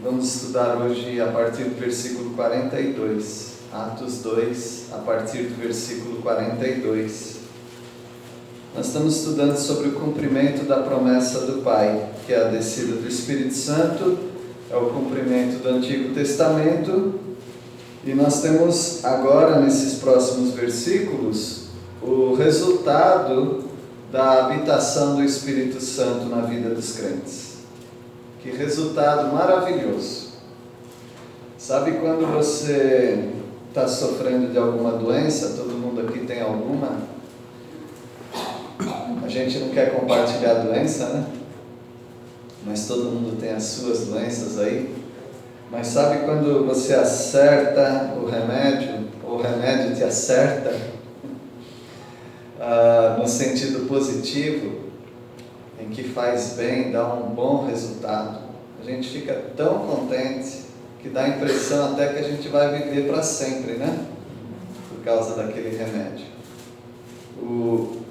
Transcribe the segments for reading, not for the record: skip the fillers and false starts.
Vamos estudar hoje a partir do versículo 42, Atos 2, a partir do versículo 42. Nós estamos estudando sobre o cumprimento da promessa do Pai, que é a descida do Espírito Santo, é o cumprimento do Antigo Testamento, e nós temos agora, nesses próximos versículos, o resultado da habitação do Espírito Santo na vida dos crentes. Que resultado maravilhoso! Sabe quando você está sofrendo de alguma doença? Todo mundo aqui tem alguma? A gente não quer compartilhar a doença, né? Mas todo mundo tem as suas doenças aí. Mas sabe quando você acerta o remédio, ou o remédio te acerta, no sentido positivo, em que faz bem, dá um bom resultado. A gente fica tão contente que dá a impressão até que a gente vai viver para sempre, né? Por causa daquele remédio.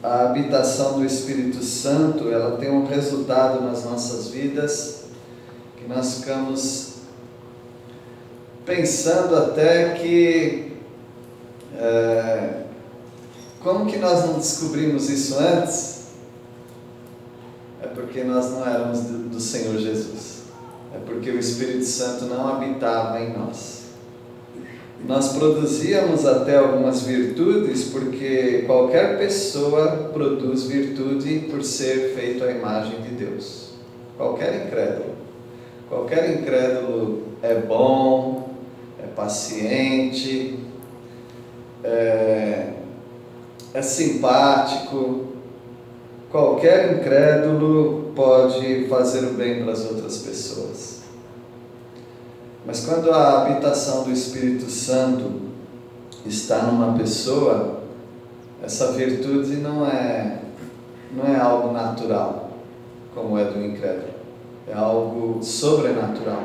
A habitação do Espírito Santo, ela tem um resultado nas nossas vidas que nós ficamos pensando até que como que nós não descobrimos isso antes? É porque nós não éramos do Senhor Jesus. É porque o Espírito Santo não habitava em nós. Nós produzíamos até algumas virtudes, porque qualquer pessoa produz virtude por ser feito à imagem de Deus. Qualquer incrédulo. Qualquer incrédulo é bom, é paciente, é simpático. Qualquer incrédulo pode fazer o bem para as outras pessoas. Mas quando a habitação do Espírito Santo está numa pessoa, essa virtude não é algo natural, como é do incrédulo. É algo sobrenatural.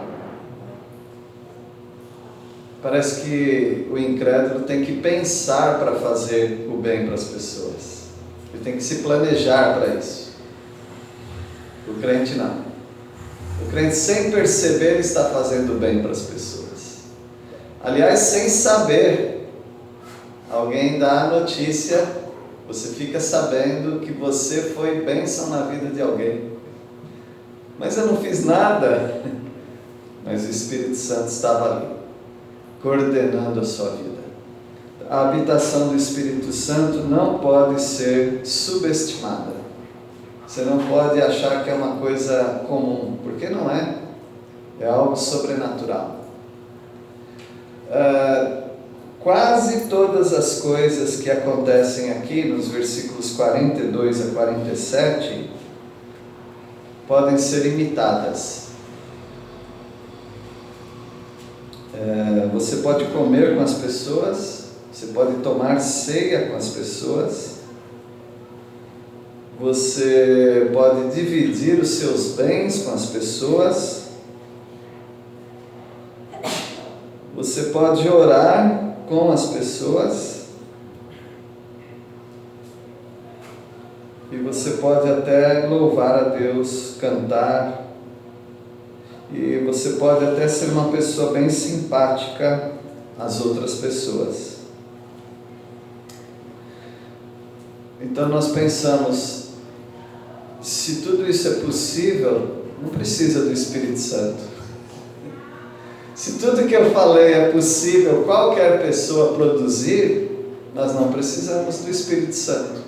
Parece que o incrédulo tem que pensar para fazer o bem para as pessoas. Ele tem que se planejar para isso. O crente não. O crente, sem perceber, está fazendo bem para as pessoas. Aliás, sem saber, alguém dá a notícia, você fica sabendo que você foi bênção na vida de alguém. Mas eu não fiz nada. Mas o Espírito Santo estava ali, coordenando a sua vida. A habitação do Espírito Santo não pode ser subestimada. Você não pode achar que é uma coisa comum, porque não é. É algo sobrenatural. Quase todas as coisas que acontecem aqui, nos versículos 42 a 47, podem ser imitadas. Você pode comer com as pessoas, você pode tomar ceia com as pessoas, você pode dividir os seus bens com as pessoas, você pode orar com as pessoas, e você pode até louvar a Deus, cantar, e você pode até ser uma pessoa bem simpática às outras pessoas. Então nós pensamos, se tudo isso é possível, não precisa do Espírito Santo. Se tudo que eu falei é possível qualquer pessoa produzir, nós não precisamos do Espírito Santo.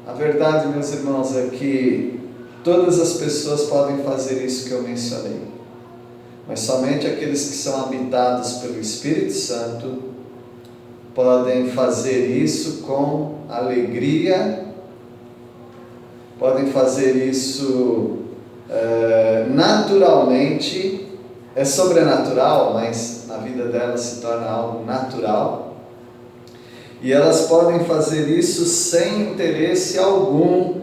A verdade, meus irmãos, é que todas as pessoas podem fazer isso que eu mencionei. Mas somente aqueles que são habitados pelo Espírito Santo podem fazer isso com alegria, podem fazer isso naturalmente. É sobrenatural, mas na vida delas se torna algo natural. E elas podem fazer isso sem interesse algum,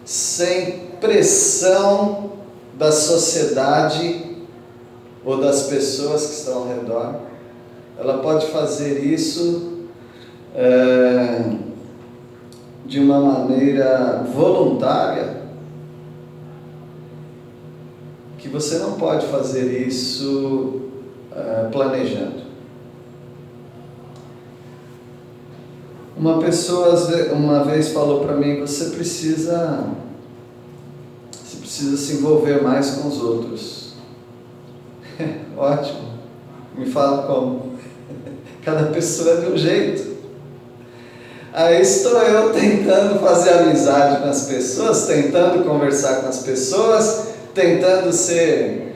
sem pressão da sociedade ou das pessoas que estão ao redor. Ela pode fazer isso de uma maneira voluntária, que você não pode fazer isso planejando. Uma pessoa uma vez falou para mim: você precisa se envolver mais com os outros. Ótimo, me fala como. Cada pessoa é de um jeito. Aí estou eu tentando fazer amizade com as pessoas, tentando conversar com as pessoas, tentando ser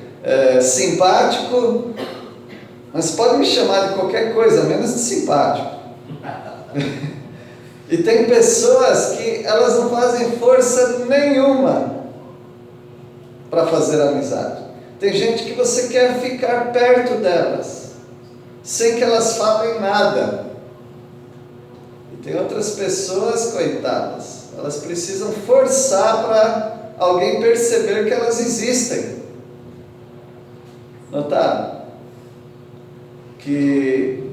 simpático, mas pode me chamar de qualquer coisa, menos de simpático. E tem pessoas que elas não fazem força nenhuma para fazer amizade. Tem gente que você quer ficar perto delas, sem que elas falem nada. E tem outras pessoas, coitadas, elas precisam forçar para alguém perceber que elas existem. Notaram? Que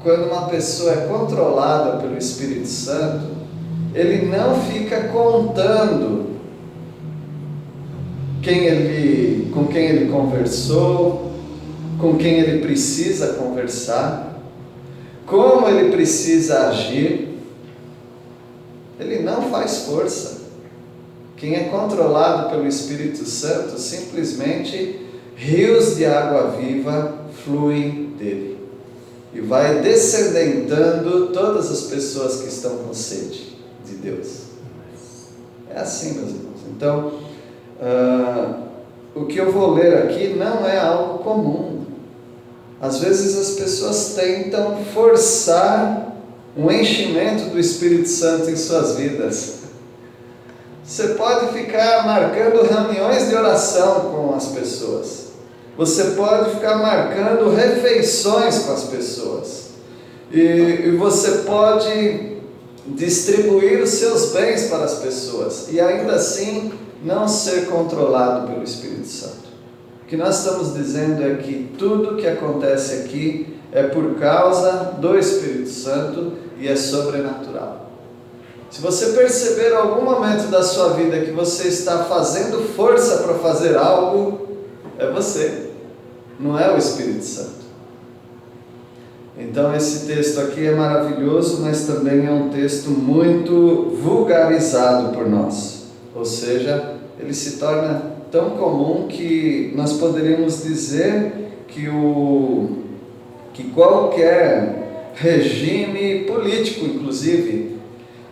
quando uma pessoa é controlada pelo Espírito Santo, ele não fica contando com quem ele conversou, com quem ele precisa conversar, como ele precisa agir. Ele não faz força. Quem é controlado pelo Espírito Santo, simplesmente rios de água viva fluem dele e vai descendentando todas as pessoas que estão com sede de Deus. É assim, meus irmãos. Então, o que eu vou ler aqui não é algo comum. Às vezes as pessoas tentam forçar um enchimento do Espírito Santo em suas vidas. Você pode ficar marcando reuniões de oração com as pessoas. Você pode ficar marcando refeições com as pessoas. E você pode distribuir os seus bens para as pessoas. E ainda assim não ser controlado pelo Espírito Santo. O que nós estamos dizendo é que tudo que acontece aqui é por causa do Espírito Santo e é sobrenatural. Se você perceber em algum momento da sua vida que você está fazendo força para fazer algo, é você, não é o Espírito Santo. Então esse texto aqui é maravilhoso, mas também é um texto muito vulgarizado por nós. Ou seja, ele se torna tão comum que nós poderíamos dizer que qualquer regime político, inclusive,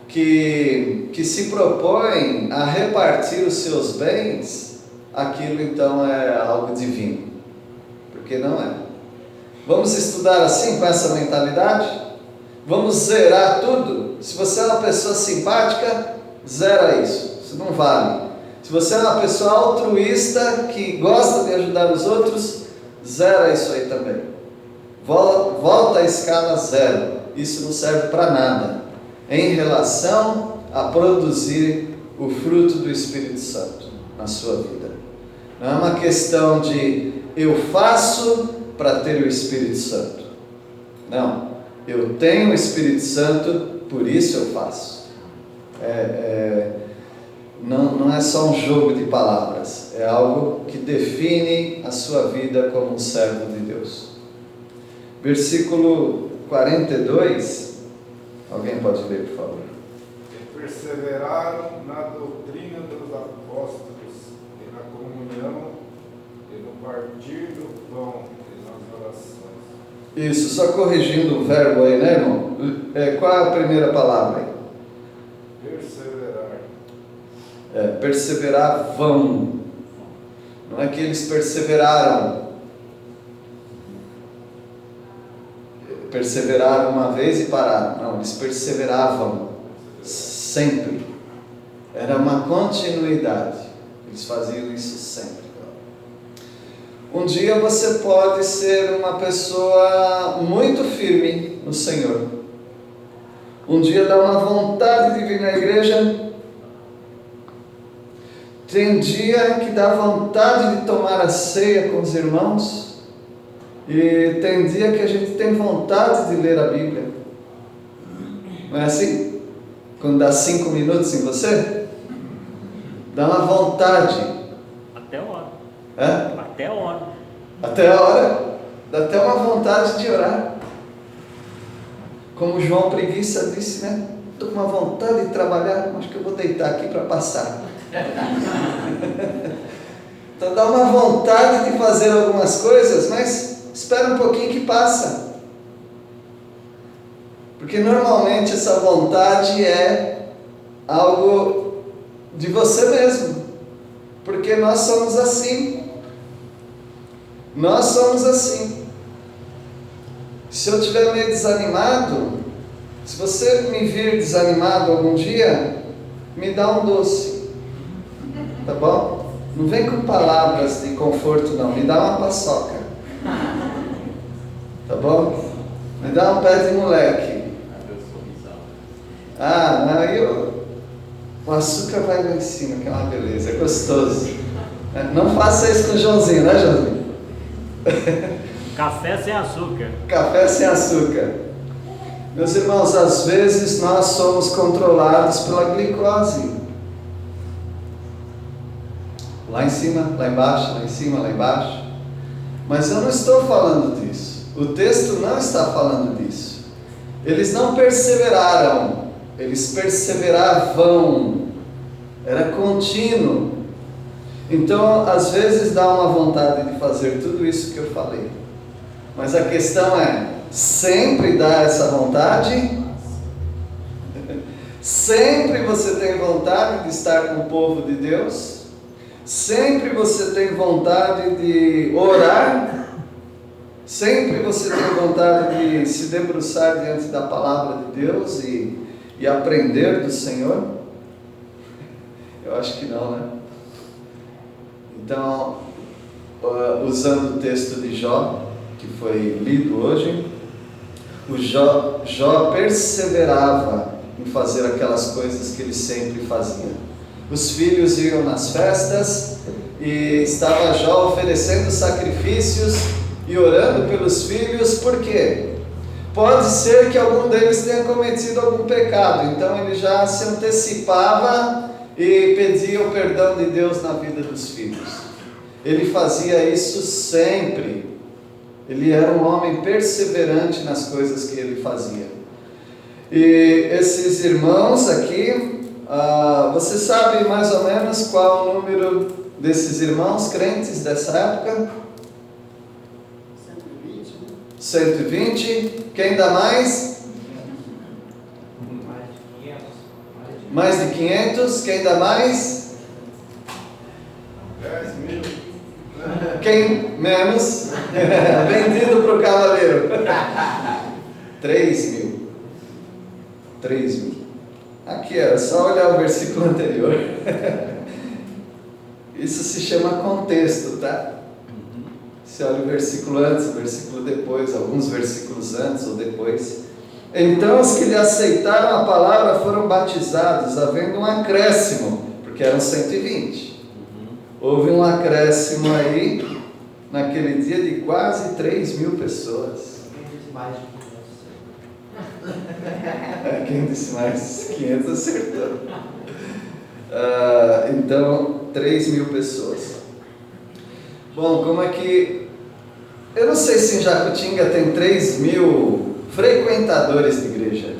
que se propõe a repartir os seus bens, aquilo então é algo divino. Porque não é. Vamos estudar assim, com essa mentalidade? Vamos zerar tudo? Se você é uma pessoa simpática, zera isso. Isso não vale. Se você é uma pessoa altruísta, que gosta de ajudar os outros, zera isso aí também. Volta à escala zero. Isso não serve para nada em relação a produzir o fruto do Espírito Santo na sua vida. Não é uma questão de eu faço para ter o Espírito Santo. Não, eu tenho o Espírito Santo, por isso eu faço. Não é só um jogo de palavras, é algo que define a sua vida como um servo de Deus. Versículo 42, alguém pode ler, por favor? E perseveraram na doutrina dos apóstolos, e na comunhão, e no partir do pão, e nas orações. Isso, só corrigindo o verbo aí, né, irmão? Qual é a primeira palavra aí? Perseverar. Perseveravam. Não é que eles perseveraram. Perseveraram uma vez e pararam. Não, eles perseveravam sempre. Era uma continuidade. Eles faziam isso sempre. Um dia você pode ser uma pessoa muito firme no Senhor. Um dia dá uma vontade de vir na igreja. Tem dia que dá vontade de tomar a ceia com os irmãos. E tem dia que a gente tem vontade de ler a Bíblia. Não é assim? Quando dá 5 minutos em você, dá uma vontade. Até uma hora. Hã? Até a hora. Até a hora, dá até uma vontade de orar. Como João Preguiça disse, né? Estou com uma vontade de trabalhar, acho que eu vou deitar aqui para passar. Então dá uma vontade de fazer algumas coisas, mas espera um pouquinho que passa. Porque normalmente essa vontade é algo de você mesmo. Porque nós somos assim. Nós somos assim. Se eu estiver meio desanimado, se você me vir desanimado algum dia, me dá um doce. Tá bom? Não vem com palavras de conforto não, me dá uma paçoca. Tá bom? Me dá um pé de moleque. Aí o açúcar vai lá em cima, que é uma beleza, é gostoso. Não faça isso com o Joãozinho, né, Joãozinho? Café sem açúcar. Café sem açúcar. Meus irmãos, às vezes nós somos controlados pela glicose. Lá em cima, lá embaixo, lá em cima, lá embaixo. Mas eu não estou falando disso. O texto não está falando disso. Eles não perseveraram, eles perseveravam. Era contínuo. Então, às vezes dá uma vontade de fazer tudo isso que eu falei. Mas a questão é, sempre dá essa vontade? Sempre você tem vontade de estar com o povo de Deus? Sempre você tem vontade de orar? Sempre você tem vontade de se debruçar diante da palavra de Deus e aprender do Senhor? Eu acho que não, né? Então, usando o texto de Jó, que foi lido hoje, o Jó perseverava em fazer aquelas coisas que ele sempre fazia. Os filhos iam nas festas e estava Jó oferecendo sacrifícios e orando pelos filhos, por quê? Pode ser que algum deles tenha cometido algum pecado, então ele já se antecipava e pedia o perdão de Deus na vida dos filhos. Ele fazia isso sempre. Ele era um homem perseverante nas coisas que ele fazia. E esses irmãos aqui, você sabe mais ou menos qual o número desses irmãos crentes dessa época? 120. Quem dá mais? Mais de 500. Quem dá mais? 10.000. Quem menos? Vendido para o cavaleiro. 3.000. 3.000. Aqui é só olhar o versículo anterior. Isso se chama contexto, tá? Você olha o versículo antes, o versículo depois, alguns versículos antes ou depois. Então os que lhe aceitaram a palavra foram batizados, havendo um acréscimo, porque eram 120. Houve um acréscimo aí, naquele dia, de quase 3.000 pessoas. Quem disse mais? 500 acertou. Então, 3.000 pessoas. Bom, como é que... Eu não sei se em Jacutinga tem 3.000 frequentadores de igreja.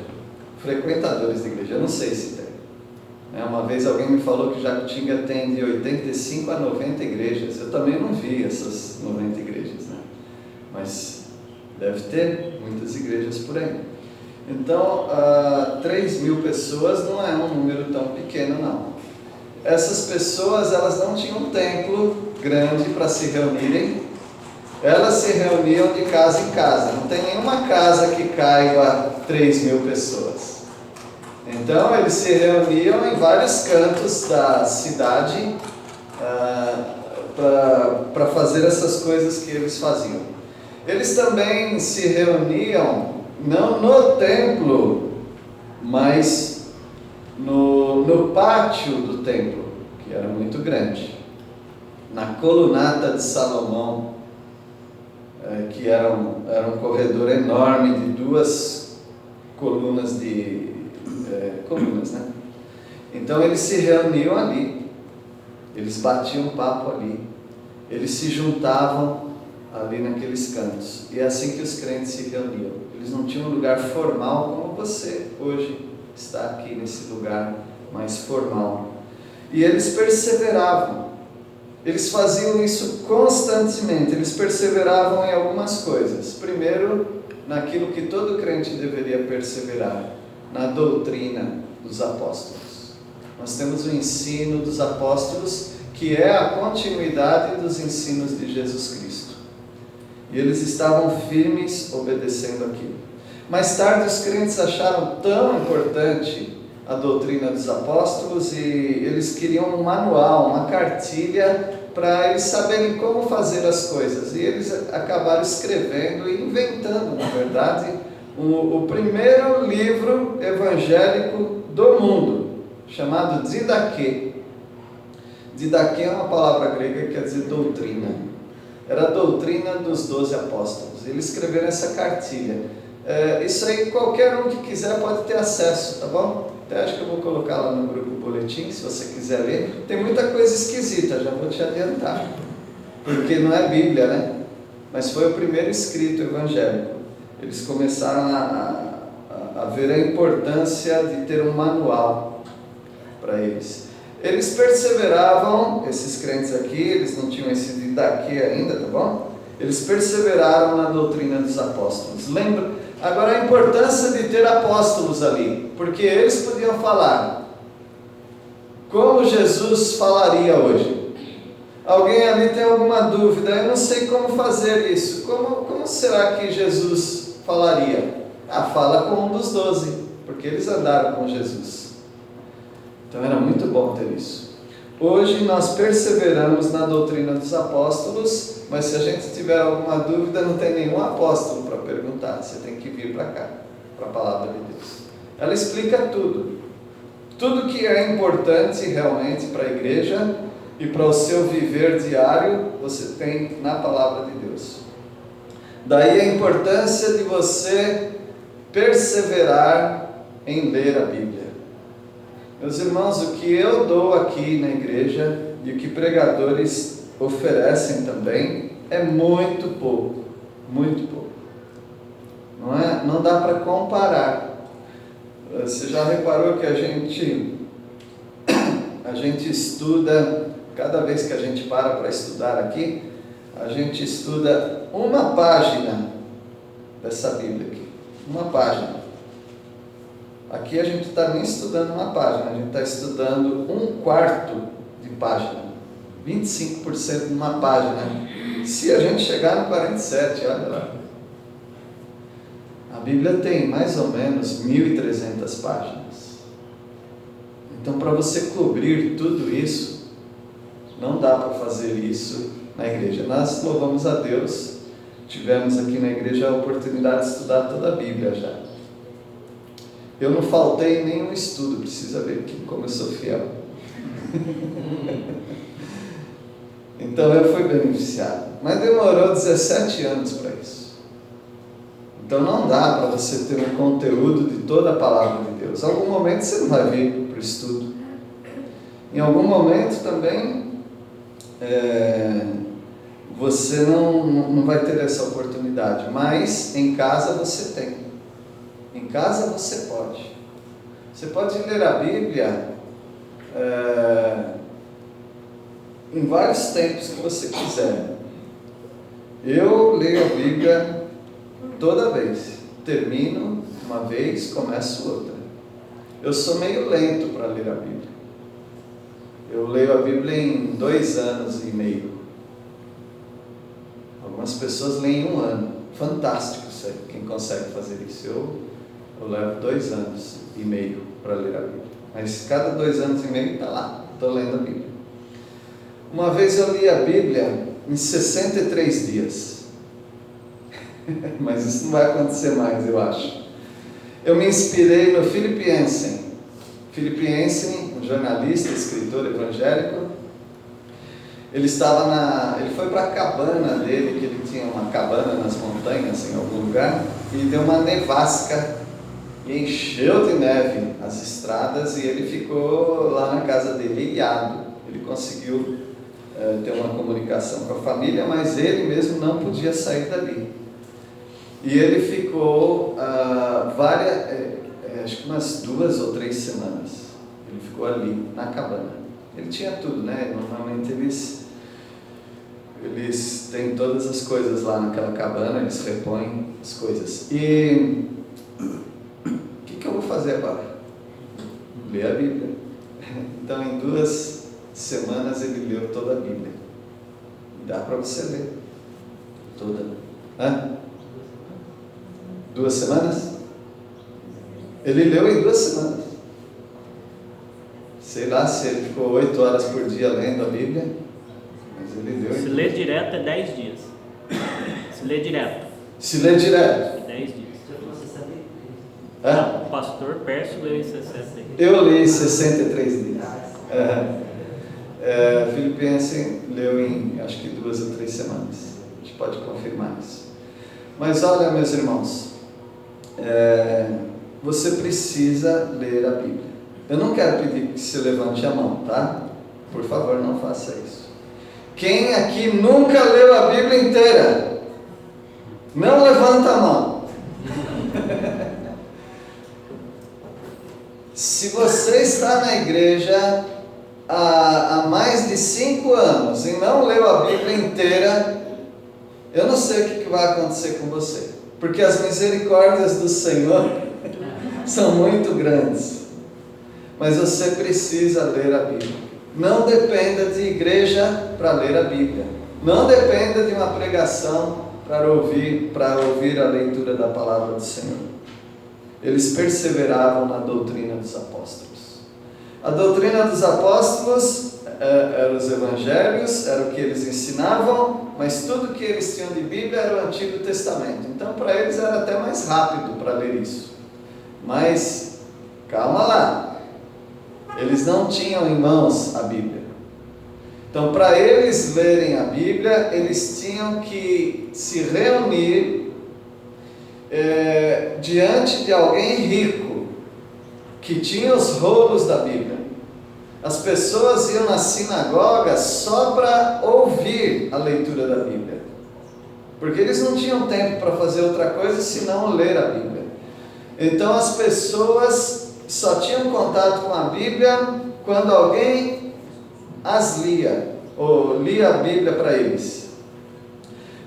Frequentadores de igreja, eu não sei se tem. Uma vez alguém me falou que Jacutinga tem de 85 a 90 igrejas. Eu também não vi essas 90 igrejas, né? Mas deve ter muitas igrejas por aí. Então, 3.000 pessoas não é um número tão pequeno, não. Essas pessoas, elas não tinham um templo grande para se reunirem. Elas se reuniam de casa em casa. Não tem nenhuma casa que caiba 3.000 pessoas. Então, eles se reuniam em vários cantos da cidade para fazer essas coisas que eles faziam. Eles também se reuniam, não no templo, mas no pátio do templo, que era muito grande, na colunata de Salomão, que era um corredor enorme de 2 colunas colunas, né? Então eles se reuniam ali, eles batiam papo ali, eles se juntavam ali naqueles cantos. E é assim que os crentes se reuniam. Eles não tinham um lugar formal como você hoje está aqui nesse lugar mais formal. E eles perseveravam. Eles faziam isso constantemente. Eles perseveravam em algumas coisas. Primeiro, naquilo que todo crente deveria perseverar, na doutrina dos apóstolos. Nós temos o ensino dos apóstolos, que é a continuidade dos ensinos de Jesus Cristo. E eles estavam firmes obedecendo aquilo. Mais tarde os crentes acharam tão importante a doutrina dos apóstolos e eles queriam um manual, uma cartilha para eles saberem como fazer as coisas. E eles acabaram escrevendo e inventando, na verdade, o primeiro livro evangélico do mundo, chamado Didaquê. Didaquê é uma palavra grega que quer dizer doutrina. Era a doutrina dos 12 apóstolos. Eles escreveram essa cartilha. Isso aí qualquer um que quiser pode ter acesso, tá bom? Até acho que eu vou colocar lá no grupo boletim, se você quiser ler. Tem muita coisa esquisita, já vou te adiantar. Porque não é Bíblia, né? Mas foi o primeiro escrito evangélico. Eles começaram a ver a importância de ter um manual para eles. Eles perseveravam, esses crentes aqui, eles não tinham esse Didaquê ainda, tá bom? Eles perseveraram na doutrina dos apóstolos. Lembra? Agora a importância de ter apóstolos ali, porque eles podiam falar como Jesus falaria hoje. Alguém ali tem alguma dúvida, eu não sei como fazer isso. Como será que Jesus falaria? Fala com um dos 12, porque eles andaram com Jesus. Então era muito bom ter isso. Hoje nós perseveramos na doutrina dos apóstolos, mas se a gente tiver alguma dúvida, não tem nenhum apóstolo para perguntar. Você tem que vir para cá, para a palavra de Deus. Ela explica tudo. Tudo que é importante realmente para a igreja e para o seu viver diário, você tem na palavra de Deus. Daí a importância de você perseverar em ler a Bíblia. Meus irmãos, o que eu dou aqui na igreja e o que pregadores oferecem também é muito pouco, muito pouco. Não dá para comparar. Você já reparou que a gente estuda, cada vez que a gente para estudar aqui, a gente estuda uma página dessa Bíblia aqui, uma página. Aqui a gente não está nem estudando uma página, a gente está estudando 1/4 de página, 25% de uma página. Se a gente chegar no 47, olha lá. A Bíblia tem mais ou menos 1.300 páginas. Então, para você cobrir tudo isso, não dá para fazer isso na igreja. Nós louvamos a Deus, tivemos aqui na igreja a oportunidade de estudar toda a Bíblia já. Eu não faltei em nenhum estudo, precisa ver como eu sou fiel. Então eu fui beneficiado, mas demorou 17 anos para isso. Então não dá para você ter um conteúdo de toda a palavra de Deus. Em algum momento você não vai vir para o estudo. Em algum momento também você não vai ter essa oportunidade, mas em casa você tem. Em casa você pode. Você pode ler a Bíblia em vários tempos que você quiser. Eu leio a Bíblia toda vez. Termino uma vez, começo outra. Eu sou meio lento para ler a Bíblia. Eu leio a Bíblia em 2 anos e meio. Algumas pessoas leem em 1 ano. Fantástico isso aí, quem consegue fazer isso. Eu levo 2 anos e meio para ler a Bíblia. Mas cada 2 anos e meio está lá, estou lendo a Bíblia. Uma vez eu li a Bíblia em 63 dias. Mas isso não vai acontecer mais, eu acho. Eu me inspirei no Philip Yancey. Philip Yancey, um jornalista, escritor evangélico. Ele foi para a cabana dele, que ele tinha uma cabana nas montanhas, em algum lugar, e deu uma nevasca, e encheu de neve as estradas, e ele ficou lá na casa dele ilhado. Ele conseguiu ter uma comunicação com a família, mas ele mesmo não podia sair dali. E ele ficou acho que umas 2 ou 3 semanas. Ele ficou ali, na cabana. Ele tinha tudo, né? Normalmente eles têm todas as coisas lá naquela cabana, eles repõem as coisas. E o que eu vou fazer agora? Ler a Bíblia. Então, em 2 semanas, ele leu toda a Bíblia. Dá para você ler toda. 2 semanas? Ele leu em 2 semanas. Sei lá se ele ficou 8 horas por dia lendo a Bíblia, mas ele leu. Se ler direto é 10 dias. Se ler direto. Se ler direto. 10 dias. Hã? O pastor Pércio leu em 60 dias. Eu li 63 dias. Filipenses leu em acho que 2 ou 3 semanas. A gente pode confirmar isso. Mas olha, meus irmãos, você precisa ler a Bíblia. Eu não quero pedir que você levante a mão, tá? Por favor, não faça isso. Quem aqui nunca leu a Bíblia inteira? Não levanta a mão. Se você está na igreja há mais de 5 anos e não leu a Bíblia inteira, eu não sei o que vai acontecer com você. Porque as misericórdias do Senhor são muito grandes. Mas você precisa ler a Bíblia. Não dependa de igreja para ler a Bíblia. Não dependa de uma pregação para ouvir a leitura da palavra do Senhor. Eles perseveravam na doutrina dos apóstolos. A doutrina dos apóstolos eram os evangelhos, era o que eles ensinavam, mas tudo que eles tinham de Bíblia era o Antigo Testamento. Então, para eles era até mais rápido para ler isso. Mas, calma lá. Eles não tinham em mãos a Bíblia. Então, para eles lerem a Bíblia, eles tinham que se reunir diante de alguém rico, que tinha os rolos da Bíblia. As pessoas iam na sinagoga só para ouvir a leitura da Bíblia, porque eles não tinham tempo para fazer outra coisa senão ler a Bíblia. Então as pessoas só tinham contato com a Bíblia quando alguém as lia, ou lia a Bíblia para eles.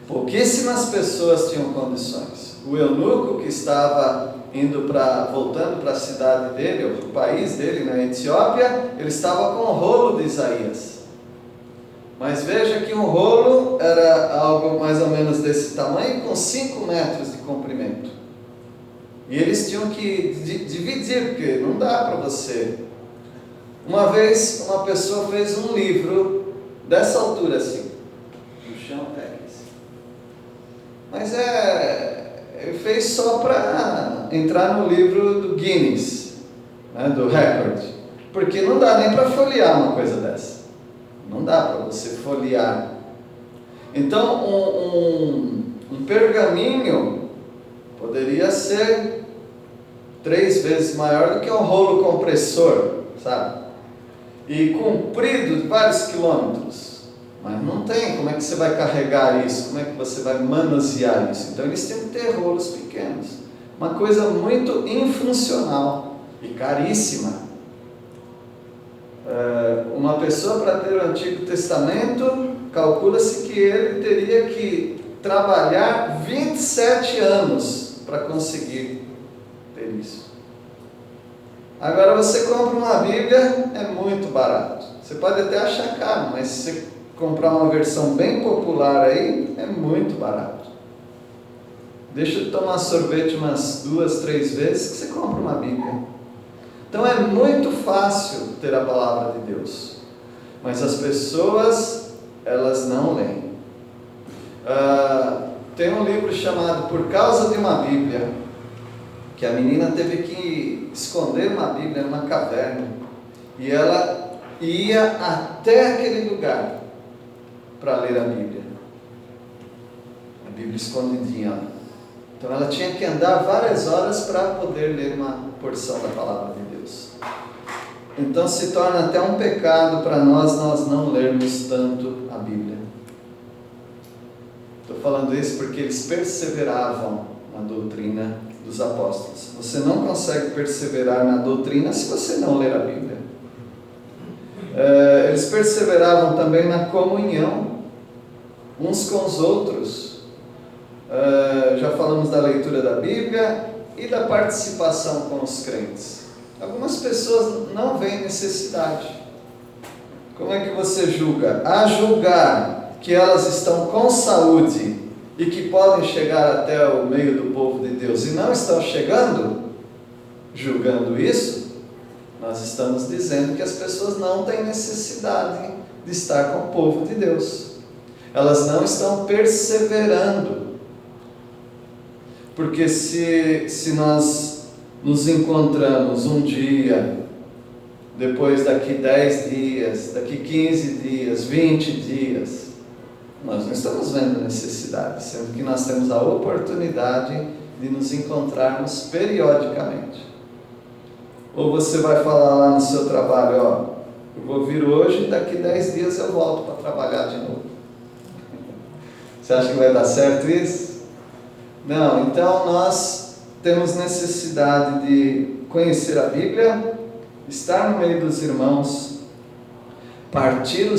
Pouquíssimas pessoas tinham condições. O eunuco que estava voltando para a cidade dele, ou para o país dele, na Etiópia, ele estava com o rolo de Isaías. Mas veja que um rolo era algo mais ou menos desse tamanho, com 5 metros de comprimento. E eles tinham que dividir, porque não dá para você. Uma vez, uma pessoa fez um livro dessa altura assim, no chão até isso. Mas ele fez só para entrar no livro do Guinness, né, do recorde, porque não dá nem para folhear uma coisa dessa. Não dá para você folhear. Então, um pergaminho poderia ser 3 vezes maior do que um rolo compressor, sabe? E comprido vários quilômetros. Mas não tem, como é que você vai carregar isso? Como é que você vai manusear isso? Então eles têm que ter rolos pequenos. Uma coisa muito infuncional e caríssima. Uma pessoa, para ter o Antigo Testamento, calcula-se que ele teria que trabalhar 27 anos para conseguir ter isso. Agora você compra uma Bíblia, é muito barato. Você pode até achar caro, mas se você comprar uma versão bem popular aí, é muito barato. Deixa eu tomar sorvete umas 2, 3 vezes que você compra uma Bíblia. Então é muito fácil ter a palavra de Deus, mas as pessoas, elas não leem. Tem um livro chamado Por Causa de uma Bíblia, que a menina teve que esconder uma Bíblia numa caverna, e ela ia até aquele lugar para ler a Bíblia escondidinha lá. Então ela tinha que andar várias horas para poder ler uma porção da palavra de Deus. Então se torna até um pecado para nós não lermos tanto a Bíblia. Estou falando isso porque eles perseveravam na doutrina dos apóstolos. Você não consegue perseverar na doutrina se você não ler a Bíblia. Eles perseveravam também na comunhão uns com os outros. Já falamos da leitura da Bíblia e da participação com os crentes. Algumas pessoas não veem necessidade. Como é que você julga? A julgar que elas estão com saúde e que podem chegar até o meio do povo de Deus e não estão chegando, julgando isso, nós estamos dizendo que as pessoas não têm necessidade de estar com o povo de Deus. Elas não estão perseverando. Porque se nós nos encontramos um dia, depois daqui 10 dias, daqui 15 dias, 20 dias, nós não estamos vendo necessidade, sendo que nós temos a oportunidade de nos encontrarmos periodicamente. Ou você vai falar lá no seu trabalho, eu vou vir hoje, daqui 10 dias eu volto para trabalhar de novo. Você acha que vai dar certo isso? Não, então nós temos necessidade de conhecer a Bíblia, estar no meio dos irmãos, partir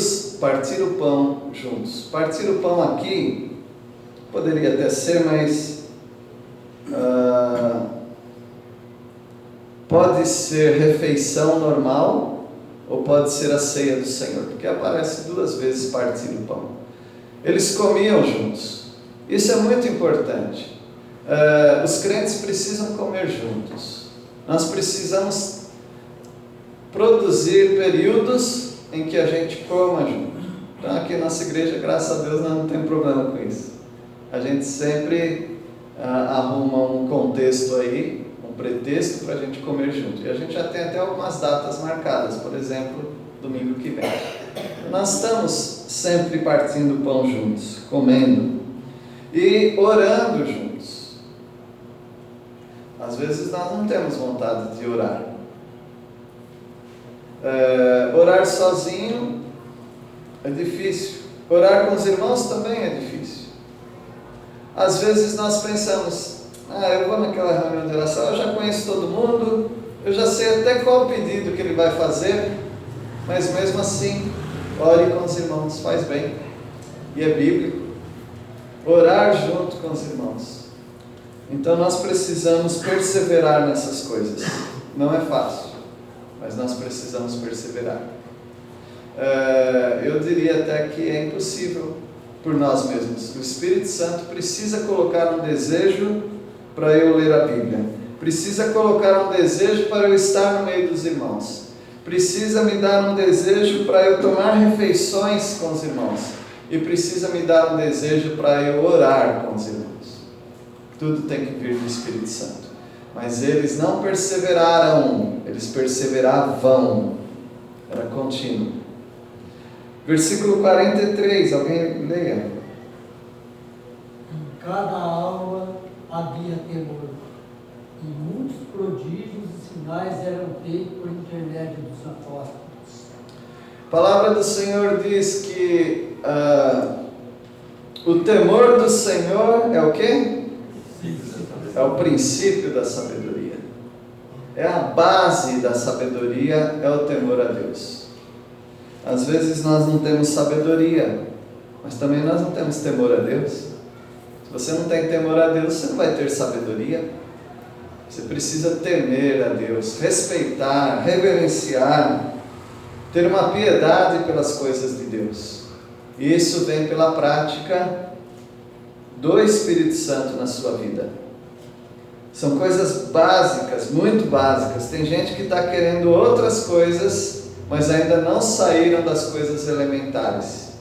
o pão juntos. Partir o pão aqui poderia até ser, mas pode ser refeição normal ou pode ser a ceia do Senhor, porque aparece 2 vezes partir o pão. Eles comiam juntos. Isso é muito importante. Os crentes precisam comer juntos. Nós precisamos produzir períodos em que a gente coma junto. Então aqui na nossa igreja, graças a Deus, nós não temos problema com isso. A gente sempre arruma um contexto aí, um pretexto para a gente comer junto. E a gente já tem até algumas datas marcadas, por exemplo, domingo que vem. Nós estamos sempre partindo o pão juntos, comendo e orando juntos. Às vezes nós não temos vontade de orar. Orar sozinho é difícil. Orar com os irmãos também é difícil. Às vezes nós pensamos, eu vou naquela reunião de oração, eu já conheço todo mundo, eu já sei até qual o pedido que ele vai fazer, mas mesmo assim, ore com os irmãos, faz bem. E é bíblico. Orar junto com os irmãos. Então nós precisamos perseverar nessas coisas. Não é fácil, mas nós precisamos perseverar. Eu diria até que é impossível por nós mesmos. O Espírito Santo precisa colocar um desejo para eu ler a Bíblia. Precisa colocar um desejo para eu estar no meio dos irmãos. Precisa me dar um desejo para eu tomar refeições com os irmãos. E precisa me dar um desejo para eu orar com os irmãos. Tudo tem que vir do Espírito Santo. Mas eles não perseveraram, eles perseveravam. Era contínuo. Versículo 43, alguém leia. Em cada alma havia temor, e muitos prodígios e sinais eram feitos por intermédio dos apóstolos. A palavra do Senhor diz que o temor do Senhor é o quê? É o princípio da sabedoria. É a base da sabedoria, é o temor a Deus. Às vezes nós não temos sabedoria, mas também nós não temos temor a Deus. Se você não tem temor a Deus, você não vai ter sabedoria. Você precisa temer a Deus, respeitar, reverenciar, ter uma piedade pelas coisas de Deus. E isso vem pela prática do Espírito Santo na sua vida. São coisas básicas, muito básicas. Tem gente que está querendo outras coisas, mas ainda não saíram das coisas elementares.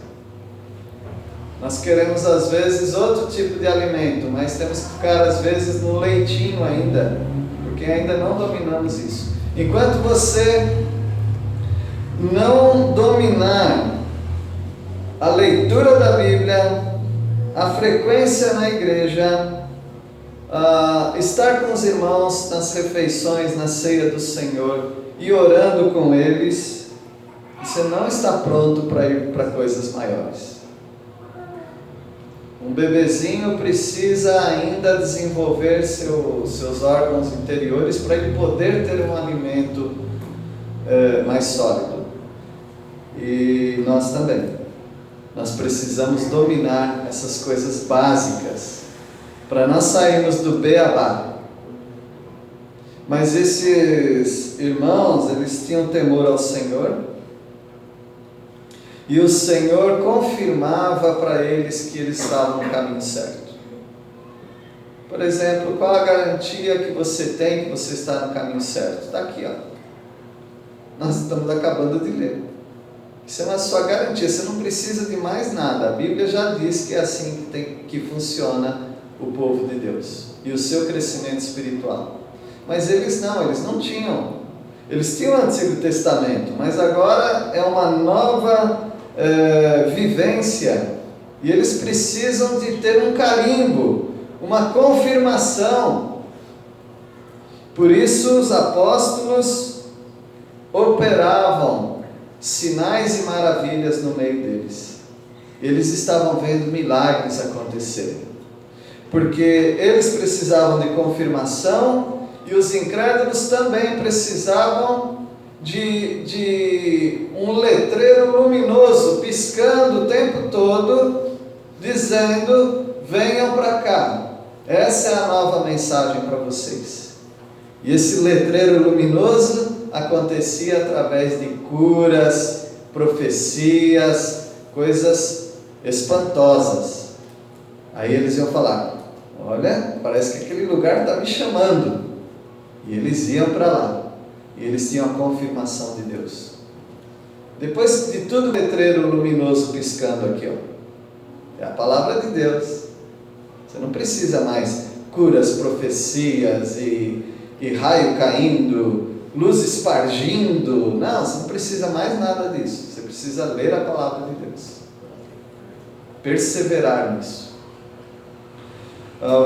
Nós queremos às vezes outro tipo de alimento, mas temos que ficar às vezes no leitinho ainda, porque ainda não dominamos isso. Enquanto você não dominar a leitura da Bíblia, a frequência na igreja, estar com os irmãos nas refeições, na ceia do Senhor, e orando com eles, você não está pronto para ir para coisas maiores. Um bebezinho precisa ainda desenvolver seus órgãos interiores para ele poder ter um alimento mais sólido. E nós também. Nós precisamos dominar essas coisas básicas para nós sairmos do beabá. Mas esses irmãos, eles tinham temor ao Senhor, e o Senhor confirmava para eles que eles estavam no caminho certo. Por exemplo, qual a garantia que você tem que você está no caminho certo? Está aqui, ó. Nós estamos acabando de ler. Isso é uma sua garantia, você não precisa de mais nada. A Bíblia já diz que é assim que funciona o povo de Deus e o seu crescimento espiritual. Mas eles não tinham. Eles tinham o Antigo Testamento, mas agora é uma nova vivência, e eles precisam de ter um carimbo, uma confirmação. Por isso os apóstolos operavam sinais e maravilhas no meio deles. Eles estavam vendo milagres acontecerem, porque eles precisavam de confirmação, e os incrédulos também precisavam de um letreiro luminoso, piscando o tempo todo, dizendo: venham para cá, essa é a nova mensagem para vocês. E esse letreiro luminoso acontecia através de curas, profecias, coisas espantosas. Aí eles iam falar: olha, parece que aquele lugar está me chamando. E eles iam para lá, e eles tinham a confirmação de Deus. Depois de tudo, o letreiro luminoso piscando aqui, ó, é a palavra de Deus. Você não precisa mais curas, profecias e raio caindo, luz espargindo. Não, você não precisa mais nada disso. Você precisa ler a palavra de Deus, perseverar nisso.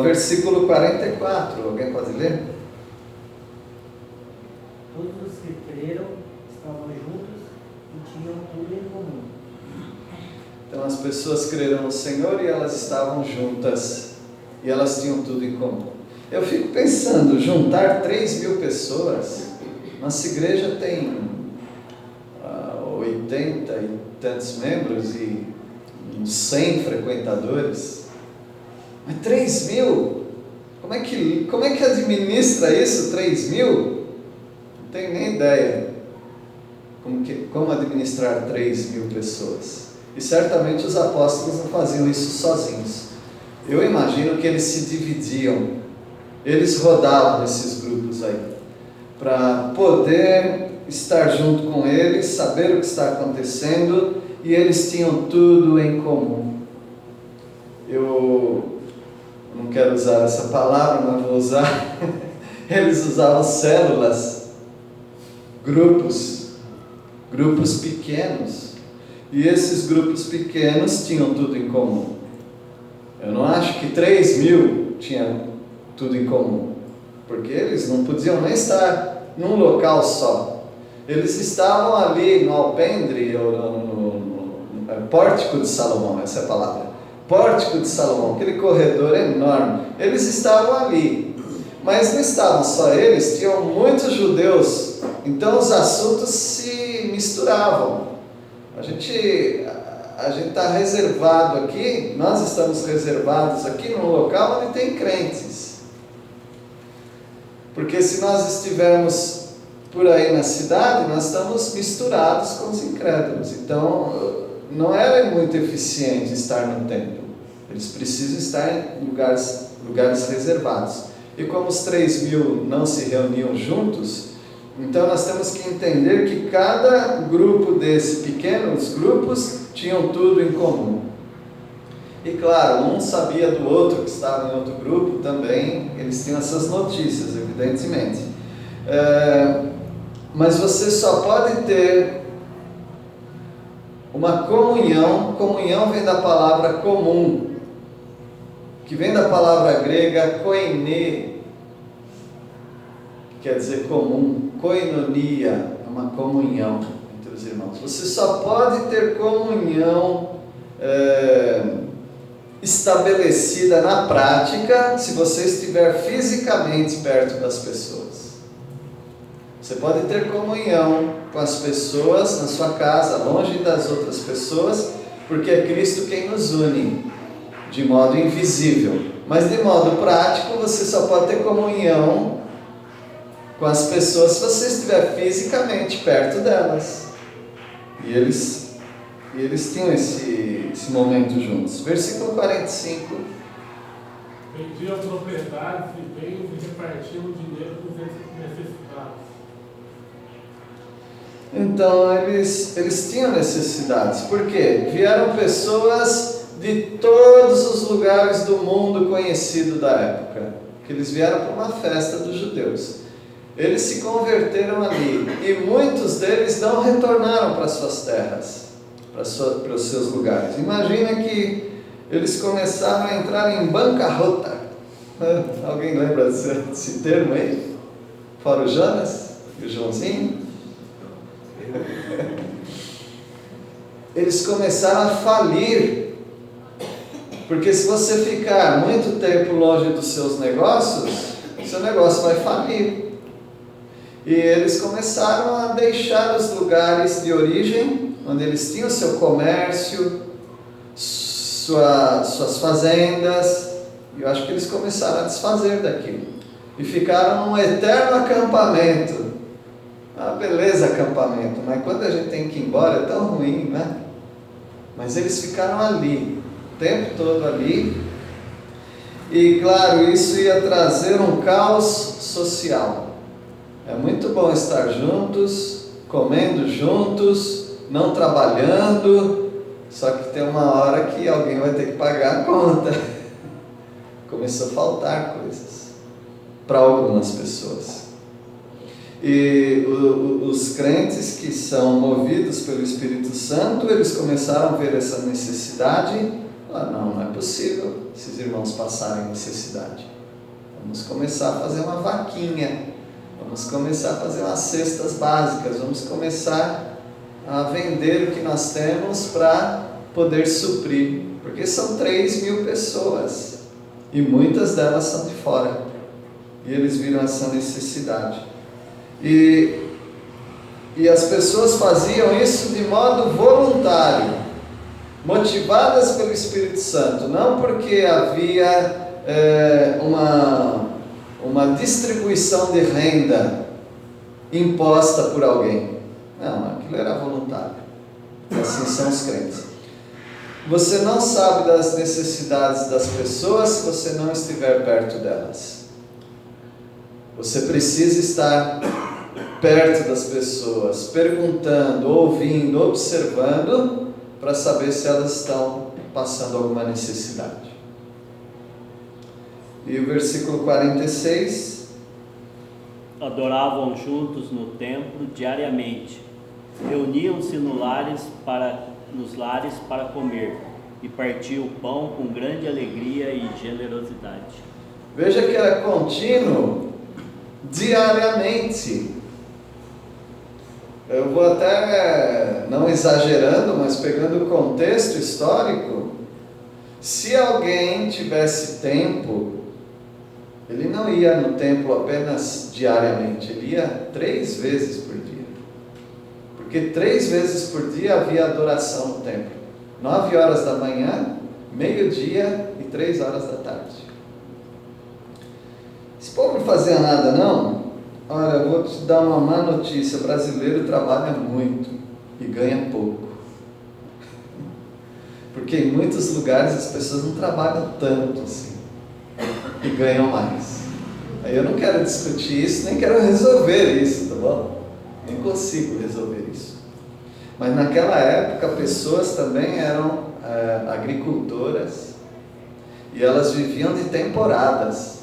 Versículo 44, alguém pode ler? Todos os que creram estavam juntos e tinham tudo em comum. Então as pessoas creram no Senhor e elas estavam juntas, e elas tinham tudo em comum. Eu fico pensando, juntar 3.000 pessoas, nossa igreja tem 80 e tantos membros e uns 100 frequentadores, mas 3.000? Como é que administra isso, 3.000? Não tenho nem ideia como administrar 3.000 pessoas. E certamente os apóstolos não faziam isso sozinhos. Eu imagino que eles se dividiam, eles rodavam esses grupos aí, para poder estar junto com eles, saber o que está acontecendo, e eles tinham tudo em comum. Eu não quero usar essa palavra, mas vou usar. Eles usavam células, grupos pequenos, e esses grupos pequenos tinham tudo em comum. Eu não acho que 3.000 tinham tudo em comum, porque eles não podiam nem estar num local só. Eles estavam ali no alpendre, ou no pórtico de Salomão, essa é a palavra, pórtico de Salomão, aquele corredor enorme. Eles estavam ali, mas não estavam só eles, tinham muitos judeus, então os assuntos se misturavam. A gente está reservado aqui, nós estamos reservados aqui num local onde tem crentes, porque se nós estivermos por aí na cidade, nós estamos misturados com os incrédulos. Então não era muito eficiente estar no templo, eles precisam estar em lugares reservados. E como os 3.000 não se reuniam juntos, então nós temos que entender que cada grupo desses pequenos grupos tinham tudo em comum. E claro, um sabia do outro que estava em outro grupo também, eles tinham essas notícias, evidentemente. Mas você só pode ter uma comunhão vem da palavra comum, que vem da palavra grega koine, que quer dizer comum. koinonia, é uma comunhão entre os irmãos. Você só pode ter comunhão estabelecida na prática se você estiver fisicamente perto das pessoas. Você pode ter comunhão com as pessoas na sua casa, longe das outras pessoas, porque é Cristo quem nos une, de modo invisível. Mas de modo prático, você só pode ter comunhão com as pessoas se você estiver fisicamente perto delas. E eles tinham esse momento juntos. Versículo 45. Vendiam propriedades e bens e repartiam o dinheiro com os necessitados. Então eles tinham necessidades. Por quê? Vieram pessoas de todos os lugares do mundo conhecido da época, que eles vieram para uma festa dos judeus. Eles se converteram ali, e muitos deles não retornaram para suas terras, para os seus lugares. Imagina que eles começaram a entrar em bancarrota. Alguém lembra desse termo aí? Fora o Jonas e o Joãozinho? Eles começaram a falir, porque se você ficar muito tempo longe dos seus negócios, seu negócio vai falir. E eles começaram a deixar os lugares de origem, onde eles tinham seu comércio, suas fazendas, e eu acho que eles começaram a desfazer daquilo, e ficaram num eterno acampamento. Beleza, acampamento, mas quando a gente tem que ir embora é tão ruim, né? Mas eles ficaram ali, o tempo todo ali, e claro, isso ia trazer um caos social. É muito bom estar juntos, comendo juntos, não trabalhando, só que tem uma hora que alguém vai ter que pagar a conta. Começou a faltar coisas para algumas pessoas. E os crentes que são movidos pelo Espírito Santo, eles começaram a ver essa necessidade. Não é possível esses irmãos passarem necessidade. Vamos começar a fazer uma vaquinha, vamos começar a fazer umas cestas básicas, vamos começar a vender o que nós temos para poder suprir, porque são 3.000 pessoas, e muitas delas são de fora, e eles viram essa necessidade. E as pessoas faziam isso de modo voluntário, motivadas pelo Espírito Santo, não porque havia uma distribuição de renda imposta por alguém. Não, aquilo era voluntário. E assim são os crentes. Você não sabe das necessidades das pessoas se você não estiver perto delas. Você precisa estar perto das pessoas, perguntando, ouvindo, observando, para saber se elas estão passando alguma necessidade. E o versículo 46. Adoravam juntos no templo diariamente, reuniam-se nos lares para comer, e partiam o pão com grande alegria e generosidade. Veja que era contínuo, diariamente. Eu vou até, não exagerando, mas pegando o contexto histórico, se alguém tivesse tempo, ele não ia no templo apenas diariamente, ele ia 3 vezes por dia. Porque 3 vezes por dia havia adoração no templo. 9 horas da manhã, meio-dia e 3 horas da tarde. Esse povo não fazia nada não? Olha, eu vou te dar uma má notícia, o brasileiro trabalha muito e ganha pouco. Porque em muitos lugares as pessoas não trabalham tanto assim e ganham mais. Aí eu não quero discutir isso, nem quero resolver isso, tá bom? Nem consigo resolver isso. Mas naquela época pessoas também eram agricultoras e elas viviam de temporadas.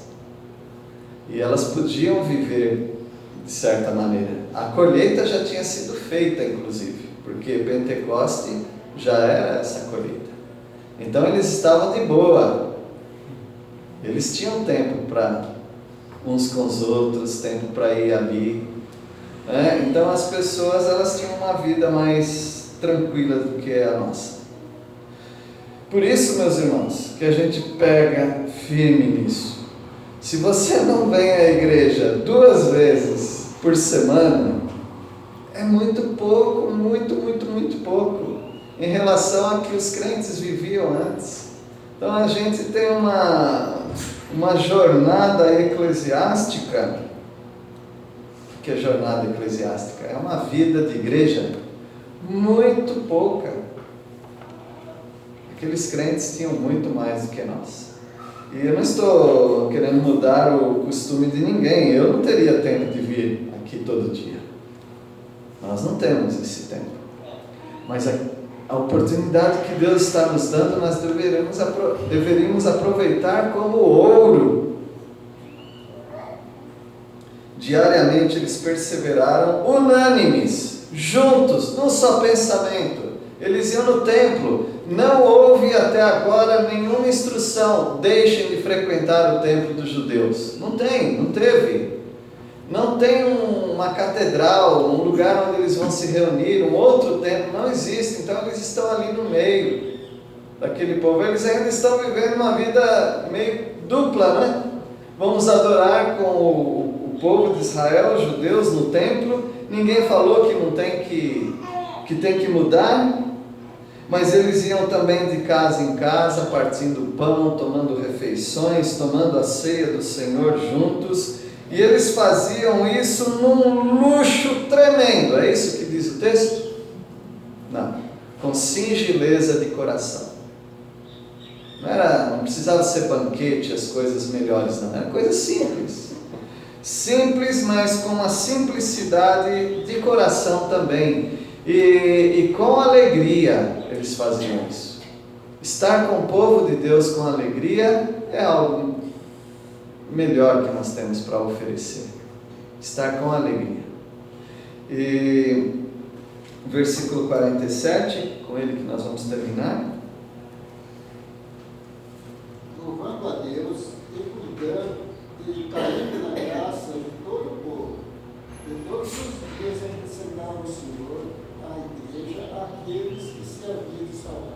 E elas podiam viver de certa maneira. A colheita já tinha sido feita, inclusive, porque Pentecoste já era essa colheita. Então eles estavam de boa. Eles tinham tempo para uns com os outros, tempo para ir ali. Então as pessoas, elas tinham uma vida mais tranquila do que a nossa. Por isso, meus irmãos, que a gente pega firme nisso. Se você não vem à igreja 2 vezes por semana, é muito pouco, muito pouco, em relação ao que os crentes viviam antes. Então a gente tem uma jornada eclesiástica. O que é jornada eclesiástica? É uma vida de igreja muito pouca. Aqueles crentes tinham muito mais do que nós. E eu não estou querendo mudar o costume de ninguém. Eu não teria tempo de vir aqui todo dia. Nós não temos esse tempo. Mas a oportunidade que Deus está nos dando, nós deveríamos aproveitar como ouro. Diariamente eles perseveraram unânimes, juntos, num só pensamento. Eles iam no templo. Não houve até agora nenhuma instrução: deixem de frequentar o templo dos judeus. Não teve. Não tem uma catedral, um lugar onde eles vão se reunir, um outro templo, não existe. Então eles estão ali no meio daquele povo. Eles ainda estão vivendo uma vida meio dupla, né? Vamos adorar com o povo de Israel, os judeus, no templo. Ninguém falou que não tem que tem que mudar. Mas eles iam também de casa em casa, partindo pão, tomando refeições, tomando a ceia do Senhor juntos. E eles faziam isso num luxo tremendo. É isso que diz o texto? Não. Com singeleza de coração. Não precisava ser banquete, as coisas melhores, não. Era coisa simples. Simples, mas com uma simplicidade de coração também. E com alegria eles faziam isso. Estar com o povo de Deus com alegria é algo melhor que nós temos para oferecer. Estar com alegria. E versículo 47, com ele que nós vamos terminar. Louvando a Deus e cuidando e caindo na graça de todo o povo. De todos os dias acrescentava o Senhor à igreja aqueles que se haviam de salvar.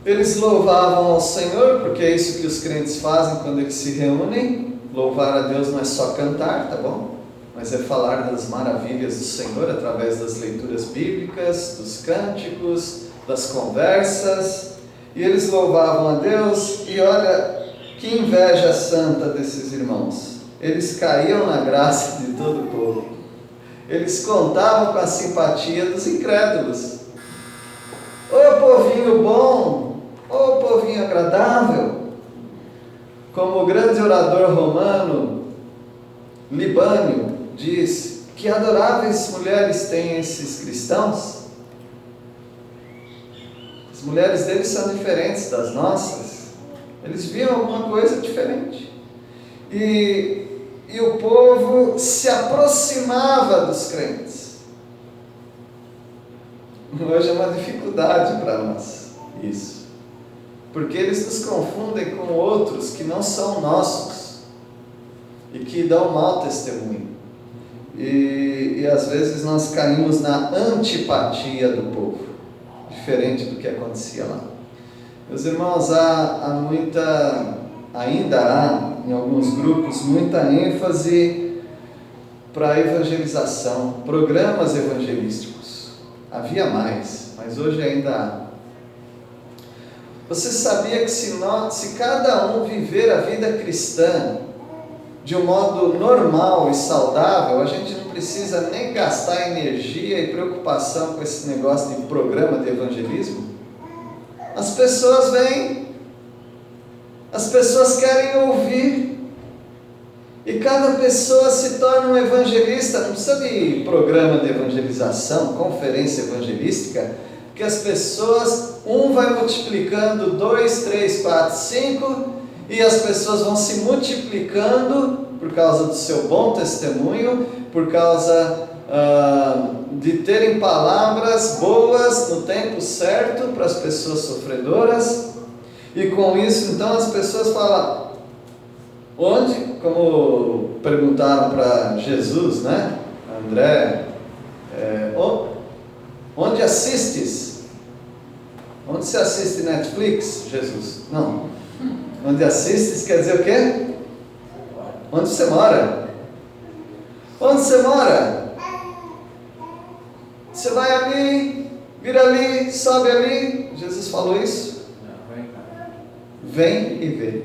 Eles louvavam ao Senhor, porque é isso que os crentes fazem quando eles se reúnem. Louvar a Deus não é só cantar, tá bom? Mas é falar das maravilhas do Senhor através das leituras bíblicas, dos cânticos, das conversas. E eles louvavam a Deus, e olha que inveja santa desses irmãos. Eles caíam na graça de todo o povo. Eles contavam com a simpatia dos incrédulos. Ô povinho bom, ô povinho agradável. Como o grande orador romano Libânio diz: que adoráveis mulheres têm esses cristãos. As mulheres deles são diferentes das nossas. Eles viam alguma coisa diferente. E o povo se aproximava dos crentes. Hoje é uma dificuldade para nós isso. Porque eles nos confundem com outros que não são nossos e que dão mau testemunho. E às vezes nós caímos na antipatia do povo, diferente do que acontecia lá. Meus irmãos, ainda há em alguns grupos muita ênfase para a evangelização, programas evangelísticos. Havia mais, mas hoje ainda há. Você sabia que se cada um viver a vida cristã de um modo normal e saudável, a gente não precisa nem gastar energia e preocupação com esse negócio de programa de evangelismo? As pessoas vêm, as pessoas querem ouvir, e cada pessoa se torna um evangelista. Não precisa de programa de evangelização, conferência evangelística, que as pessoas, um vai multiplicando, 2, 3, 4, 5, e as pessoas vão se multiplicando por causa do seu bom testemunho, por causa de terem palavras boas no tempo certo para as pessoas sofredoras. E com isso, então, as pessoas falam: onde? Como perguntaram para Jesus, né? André, onde assistes? Onde se assiste Netflix, Jesus? Não. Onde assistes quer dizer o quê? Onde você mora? Onde você mora? Você vai ali, vira ali, sobe ali. Jesus falou isso? Vem e vê.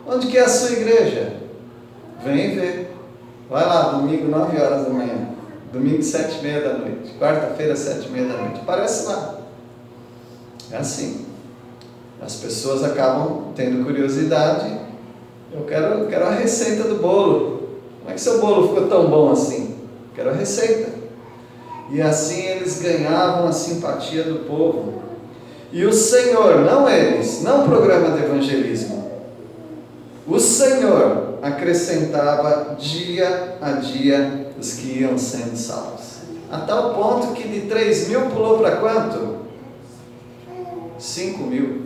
Onde que é a sua igreja? Vem e vê. Vai lá, domingo, 9 horas da manhã. Domingo, 7h30 da noite. Quarta-feira, 7h30 da noite. Aparece lá. É assim. As pessoas acabam tendo curiosidade. Eu quero a receita do bolo. Como é que seu bolo ficou tão bom assim? Quero a receita. E assim eles ganhavam a simpatia do povo. E o Senhor, não eles, não o programa de evangelismo, o Senhor acrescentava dia a dia os que iam sendo salvos. A tal ponto que de 3.000 pulou para quanto? 5.000.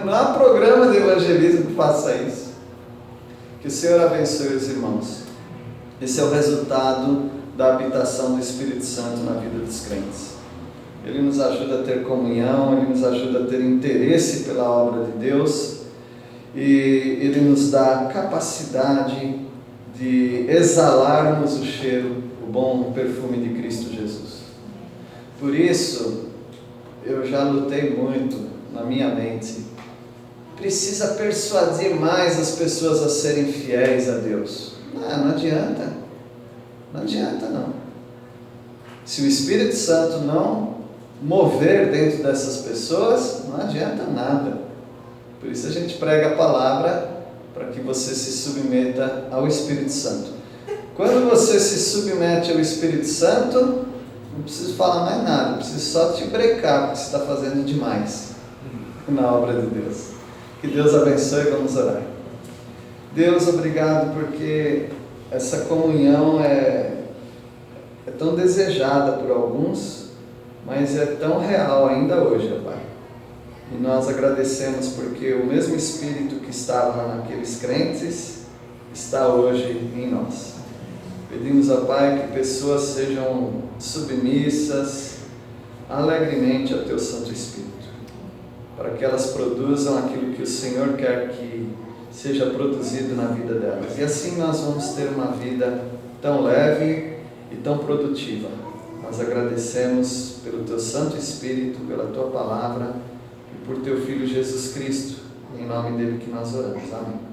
Não há programa de evangelismo que faça isso. Que o Senhor abençoe os irmãos. Esse é o resultado da habitação do Espírito Santo na vida dos crentes. Ele nos ajuda a ter comunhão, Ele nos ajuda a ter interesse pela obra de Deus e Ele nos dá a capacidade de exalarmos o cheiro, o bom perfume de Cristo Jesus. Por isso, eu já lutei muito na minha mente. Precisa persuadir mais as pessoas a serem fiéis a Deus. Não adianta. Não adianta não. Se o Espírito Santo não mover dentro dessas pessoas, não adianta nada. Por isso a gente prega a palavra para que você se submeta ao Espírito Santo. Quando você se submete ao Espírito Santo, não preciso falar mais nada, preciso só te brecar, porque você está fazendo demais na obra de Deus. Que Deus abençoe, vamos orar. Deus, obrigado porque essa comunhão é tão desejada por alguns, mas é tão real ainda hoje, ó Pai. E nós agradecemos porque o mesmo Espírito que estava naqueles crentes está hoje em nós. Pedimos, ó Pai, que pessoas sejam submissas alegremente ao Teu Santo Espírito, para que elas produzam aquilo que o Senhor quer que seja produzido na vida delas. E assim nós vamos ter uma vida tão leve e tão produtiva. Nós agradecemos pelo Teu Santo Espírito, pela Tua Palavra e por Teu Filho Jesus Cristo. Em nome dele que nós oramos. Amém.